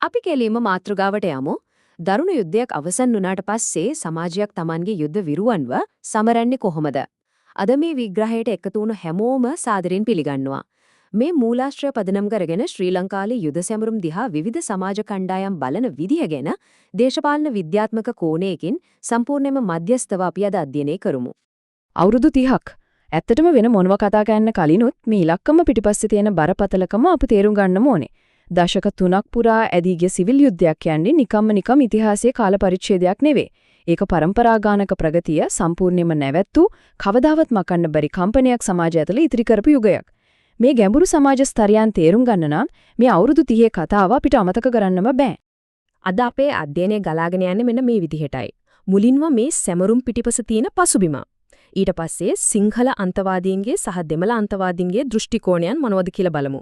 අපි කෙලින්ම මාතෘකාවට යමු. දරුණු යුද්ධයක් අවසන් වුණාට පස්සේ සමාජයක් Tamanගේ යුද්ධ විරුවන්ව සමරන්නේ කොහොමද? අද මේ විග්‍රහයට එකතු වුණු හැමෝම සාදරයෙන් පිළිගන්නවා. මේ මූලාශ්‍රය පදනම් කරගෙන ශ්‍රී ලංකාවේ යුද සැමරුම් දිහා විවිධ සමාජ කණ්ඩායම් බලන විදිහ ගැන දේශපාලන විද්‍යාත්මක කෝණයකින් සම්පූර්ණයෙන්ම මධ්‍යස්තව අපි අද අධ්‍යයනය කරමු. අවුරුදු 30ක් ඇත්තටම වෙන මොනව කතා කරන්න කලිනුත් මේ ඉලක්කම පිටිපස්සේ තියෙන බරපතලකම අපි තේරුම් ගන්න ඕනේ. දශක 3ක් පුරා ඇදී ගිය සිවිල් යුද්ධයක් කියන්නේ නිකම් ඉතිහාසයේ කාල පරිච්ඡේදයක් නෙවෙයි. ඒක පරම්පරාගානක ප්‍රගතිය සම්පූර්ණයෙන්ම නැවැත්තු කවදාවත් මකන්න බැරි කම්පනයක් සමාජය ඇතුළේ ඉතිරි කරපු යුගයක්. මේ ගැඹුරු සමාජ ස්තරයන් තේරුම් ගන්න නම් මේ අවුරුදු 30 කතාව අපිට අමතක කරන්නම බෑ. අද අපේ අධ්‍යයනය ගලාගෙන යන්නේ මෙන්න මේ විදිහටයි. මුලින්ම මේ සැමරුම් පිටිපස තියෙන පසුබිම. ඊට පස්සේ සිංහල අන්තවාදීන්ගේ සහ දෙමළ අන්තවාදීන්ගේ දෘෂ්ටි කෝණයන් මොනවද කියලා බලමු.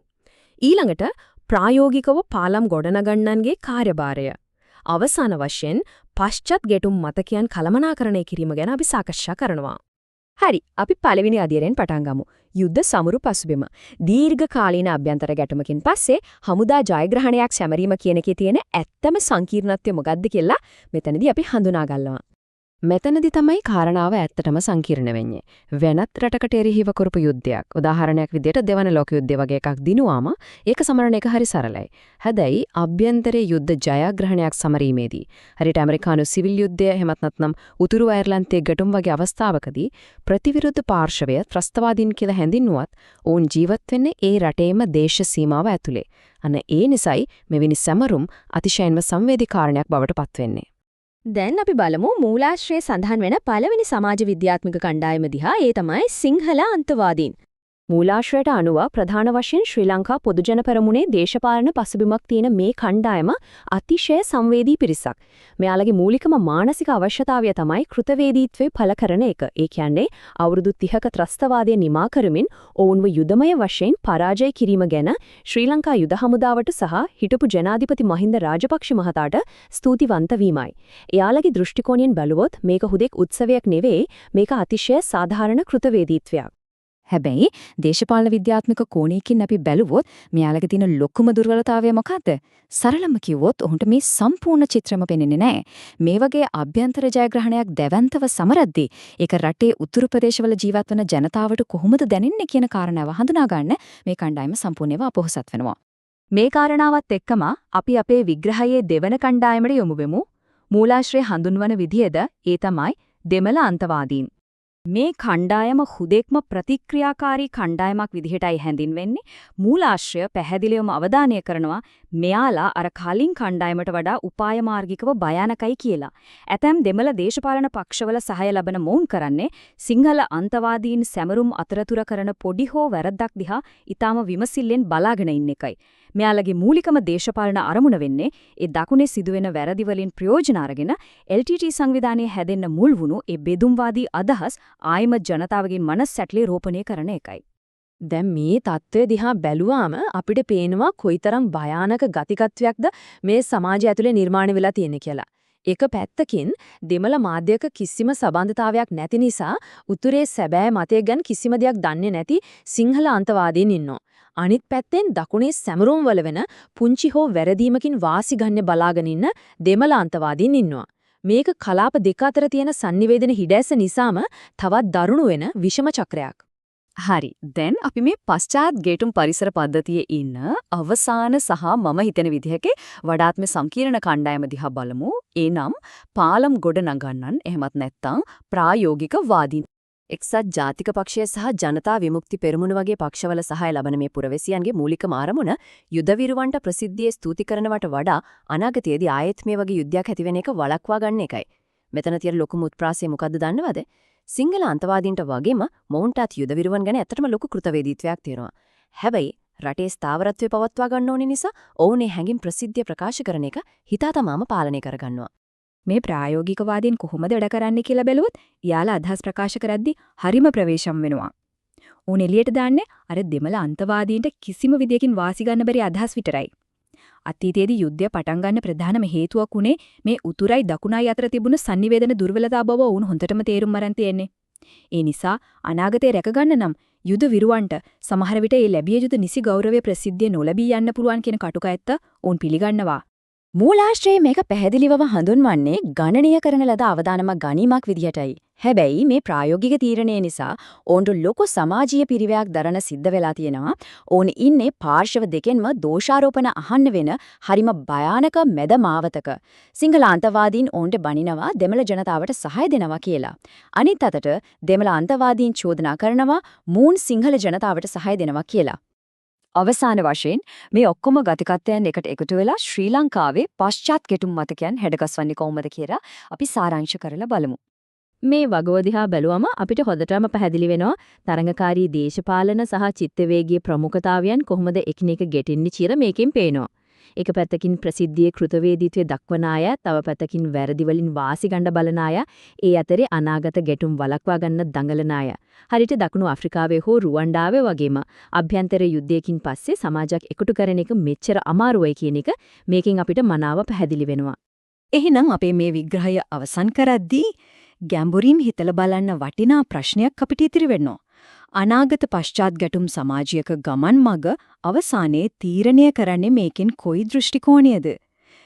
ඊළඟට ප්‍රායෝගිකව පාලම් ගොඩනගන්නන්ගේ කාර්යභාරය. අවසාන වශයෙන් පශ්චාත් ගැටුම් මතකයන් කළමනාකරණය කිරීම ගැන අපි සාකච්ඡා කරනවා. හරි, අපි පළවෙනි අධ්‍යයනයෙන් පටන් ගමු. යුද්ධ සමරු පසුබිම. දීර්ඝ කාලීන අභ්‍යන්තර ගැටුමකින් පස්සේ හමුදා ජයග්‍රහණයක් සැමරීම කියන එකේ තියෙන ඇත්තම සංකීර්ණත්වය මොකක්ද කියලා මෙතනදී අපි හඳුනා ගන්නවා. මෙතනදී තමයි කාරණාව ඇත්තටම සංකීර්ණ වෙන්නේ. වෙනත් රටකට එරෙහිව කරපු යුද්ධයක්. උදාහරණයක් විදිහට දෙවන ලෝක යුද්ධය වගේ එකක් දිනුවාම ඒක සමරන එක හරි සරලයි. හැබැයි අභ්‍යන්තරයේ යුද්ධ ජයග්‍රහණයක් සමරීමේදී හරියට ඇමරිකානු සිවිල් යුද්ධය එහෙමත් නැත්නම් උතුරු අයර්ලන්තයේ ගැටුම් වගේ අවස්ථාවකදී ප්‍රතිවිරුද්ධ පාර්ශවය ත්‍රස්තවාදීන් කියලා හැඳින්වුවත් ඔවුන් ජීවත් වෙන්නේ ඒ රටේම දේශ සීමාව ඇතුලේ. අන්න ඒ නිසයි මෙවැනි සමරුම් අතිශයින්ම සංවේදී කාරණයක් බවට පත්වෙන්නේ. දැන් අපි බලමු මූලාශ්‍රයේ සඳහන් වෙන පළවෙනි සමාජ විද්‍යාත්මක කණ්ඩායම දිහා. ඒ තමයි සිංහල අන්තවාදීන්. මූලාශ්‍රයට අනුව ප්‍රධාන වශයෙන් ශ්‍රී ලංකා පොදුජන පෙරමුණේ දේශපාලන පසුබිමක් තියෙන මේ කණ්ඩායම අතිශය සංවේදී පිරිසක්. මෙයාලගේ මූලිකම මානසික අවශ්‍යතාවය තමයි කෘතවේදීත්වය පළ කරන එක. ඒ කියන්නේ අවුරුදු 30ක ත්‍රස්තවාදය නිමා කරමින් ඔවුන්ව යුදමය වශයෙන් පරාජය කිරීම ගැන ශ්‍රී ලංකා යුද හමුදාවට සහ හිටපු ජනාධිපති මහින්ද රාජපක්ෂ මහතාට ස්තුතිවන්ත වීමයි. එයාලගේ දෘෂ්ටි කෝණයෙන් බැලුවොත් මේක හුදෙක් උත්සවයක් නෙවෙයි, මේක අතිශය සාධාරණ කෘතවේදීත්වයක්. හැබැයි දේශපාලන විද්‍යාත්මක කෝණයකින් අපි බැලුවොත් මෙයාලගේ තියෙන ලොකුම දුර්වලතාවය මොකද්ද? සරලම කිව්වොත් ඔහුන්ට මේ සම්පූර්ණ චිත්‍රම පෙනෙන්නේ නැහැ. මේ වගේ අභ්‍යන්තර ජයග්‍රහණයක් දැවැන්තව සමරද්දී ඒක රටේ උතුරු ප්‍රදේශවල ජීවත් වන ජනතාවට කොහොමද දැනෙන්නේ කියන කාරණාව හඳුනා ගන්න මේ කණ්ඩායම සම්පූර්ණයෙන්ම අපොහසත් වෙනවා. මේ කාරණාවත් එක්කම අපි අපේ විග්‍රහයේ දෙවන කණ්ඩායමට යොමු වෙමු. මූලාශ්‍රය හඳුන්වන විදිහද ඒ තමයි දෙමළ අන්තවාදීන්. මේ කණ්ඩායම හුදෙක්ම ප්‍රතික්‍රියාකාරී කණ්ඩායමක් විදිහටයි හැඳින්වෙන්නේ. මූලාශ්‍රය පැහැදිලිවම අවධානය කරනවා මෙයාලා අර කලින් කණ්ඩායමට වඩා උපාය මාර්ගිකව භයානකයි කියලා. ඇතැම් දෙමළ දේශපාලන පක්ෂවල සහාය ලබන මොවුන් කරන්නේ සිංහල අන්තවාදීන් සැමරුම් අතරතුර කරන පොඩි හෝ වැරද්දක් දිහා ඊටාම විමසිල්ලෙන් බලාගෙන ඉන්න එකයි. මෙයාලගේ මූලිකම දේශපාලන අරමුණ වෙන්නේ ඒ දකුණේ සිදුවෙන වැරදි වලින් ප්‍රයෝජන අරගෙන LTT සංවිධානයේ හැදෙන්න මුල් වුණු ඒ බෙදුම්වාදී අදහස් ආයිම ජනතාවගේ මනස් සැටලේ රෝපණය කරන එකයි. දැන් මේ தত্ত্বය දිහා බැලුවාම අපිට පේනවා කොයිතරම් භයානක ගතිකත්වයක්ද මේ සමාජය ඇතුලේ නිර්මාණය වෙලා තියෙන්නේ කියලා. එක පැත්තකින් දෙමළ මාධ්‍යක කිසිම සම්බන්ධතාවයක් නැති නිසා උතුරේ සැබෑ මතය ගැන කිසිම දෙයක් දන්නේ නැති සිංහල අන්තවාදීන් ඉන්නවා. අනිත් පැත්තෙන් දකුණේ සැමරුම් වල වෙන පුංචි හෝ වැරදීමකින් වාසි ගන්න බලාගෙන ඉන්න දෙමළ අන්තවාදීන් ඉන්නවා. මේක කලාප දෙක අතර තියෙන sannivedana හිඩැස නිසාම තවත් දරුණු වෙන විෂම චක්‍රයක්. හරි. දැන් අපි මේ පශ්චාත් ගැටුම් පරිසර පද්ධතියේ ඉන්න අවසාන සහ මම හිතන විදිහකේ වඩාත්ම සංකීර්ණ කණ්ඩායම දිහා බලමු. එනම් පාලම් ගොඩ නගන්නන් එහෙමත් නැත්නම් ප්‍රායෝගික වාදීන්. එක්සත් ජාතික පක්ෂය සහ ජනතා විමුක්ති පෙරමුණ වගේ පක්ෂවල සහාය ලබන මේ පුරවැසියන්ගේ මූලිකම ආරමුණ යුද විරුවන්ට ප්‍රසිද්ධියේ ස්තුති කරනවට වඩා අනාගතයේදී ආයෙත් මේ වගේ යුද්ධයක් ඇති වෙන එක වළක්වා ගන්න එකයි. මෙතන තියෙන ලොකුම උත්ප්‍රාසය මොකද්ද දන්නවද? සිංහල අන්තවාදීන්ට වගේම මොවුන්ටත් යුද විරුවන් ගැන ඇත්තටම ලොකු කෘතවේදීත්වයක් තියෙනවා. හැබැයි රටේ ස්ථාවරත්වය පවත්වා ගන්න ඕන නිසා ඔවුන් ඒ හැඟීම් ප්‍රසිද්ධිය ප්‍රකාශ කරන එක හිතා තමාම පාලනය කරගන්නවා. මේ ප්‍රායෝගිකවාදීන් කොහොමද වැඩ කරන්නේ කියලා බැලුවොත් යාලා අදහස් ප්‍රකාශ කරද්දී හරිම ප්‍රවේශම් වෙනවා. උන් එළියට දාන්නේ අර දෙමළ අන්තවාදීන්ට කිසිම විදියකින් වාසි ගන්න බැරි අදහස් විතරයි. අතීතයේදී යුද්ධය පටන් ගන්න ප්‍රධානම හේතුවක් උනේ මේ උතුරයි දකුණයි අතර තිබුණු sannivedana දුර්වලතා බව උන් හොඳටම තේරුම් අරන් තියෙන්නේ. ඒ නිසා අනාගතේ රැකගන්න නම් යුද විරුවන්ට සමහර විට ඒ ලැබිය යුතු නිසි ගෞරවය ප්‍රසිද්ධිය නොලැබී යන්න පුළුවන් කියන කටුකැත්ත උන් පිළිගන්නවා. මූලාශ්‍රයේ මේක පැහැදිලිවම හඳුන්වන්නේ ගණනීය කරන ලද අවදානමක් ගැනීමක් විදිහටයි. හැබැයි මේ ප්‍රායෝගික තීරණය නිසා ඕන්ට ලොකු සමාජීය පිරිවැයක් දරන සිද්ධ වෙලා තියෙනවා. ඕන් ඉන්නේ පාර්ශව දෙකෙන්ම දෝෂාරෝපණ අහන්න වෙන හරිම භයානක මැද මාවතක. සිංහල අන්තවාදීන් ඕන්ට බනිනවා දෙමළ ජනතාවට සහාය දෙනවා කියලා. අනිත් අතට දෙමළ අන්තවාදීන් චෝදනා කරනවා මූන් සිංහල ජනතාවට සහාය දෙනවා කියලා. අවසාන වශයෙන් මේ ඔක්කොම ගතිකත්වයන් එකට එකතු වෙලා ශ්‍රී ලංකාවේ පශ්චාත් ගැටුම් මතකයන් හැඩගස්වන්නේ කොහොමද කියලා අපි සාරාංශ කරලා බලමු. මේ වගව දිහා බැලුවම අපිට හොඳටම පැහැදිලි වෙනවා තරඟකාරී දේශපාලන සහ චිත්තවේගීය ප්‍රමුඛතාවයන් කොහොමද එකිනෙක ගැටෙන්නේ කියලා මේකෙන් පේනවා. එක පැත්තකින් ප්‍රසිද්ධියේ කෘතවේදීත්වයේ දක්වන අය, තව පැත්තකින් වැරදි වලින් වාසි ගන්න බලන අය, ඒ අතරේ අනාගත ගැටුම් වළක්වා ගන්න දඟලන අය. හරියට දකුණු ආෆ්‍රිකාවේ හෝ රුවන්ඩාවේ වගේම අභ්‍යන්තර යුද්ධයකින් පස්සේ සමාජයක් එකතු කරන එක මෙච්චර අමාරුයි කියන එක මේකෙන් අපිට මනාව පැහැදිලි වෙනවා. එහෙනම් අපේ මේ විග්‍රහය අවසන් කරද්දී ගැඹුරින් හිතලා බලන්න වටිනා ප්‍රශ්නයක් අපිට ඉතිරි වෙනවා. අනාගත පශ්චාත් ගැටුම් සමාජයක ගමන් මඟ අවසානයේ තීරණය කරන්නේ මේකෙන් කොයි දෘෂ්ටි කෝණයද?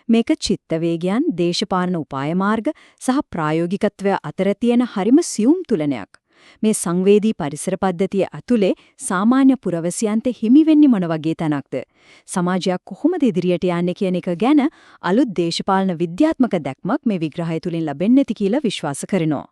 මේක චිත්ත වේගයන්, දේශපාලන උපාය මාර්ග සහ ප්‍රායෝගිකත්වය අතර තියෙන හරිම සියුම් තුලනයක්. මේ සංවේදී පරිසර පද්ධතිය ඇතුලේ සාමාන්‍ය පුරවැසියන්ට හිමි වෙන්නේ මොන වගේ තැනක්ද? සමාජයක් කොහොමද ඉදිරියට යන්නේ කියන එක ගැන අලුත් දේශපාලන විද්‍යාත්මක දැක්මක් මේ විග්‍රහය තුලින් ලැබෙන්නේ නැති කියලා විශ්වාස කරනවා.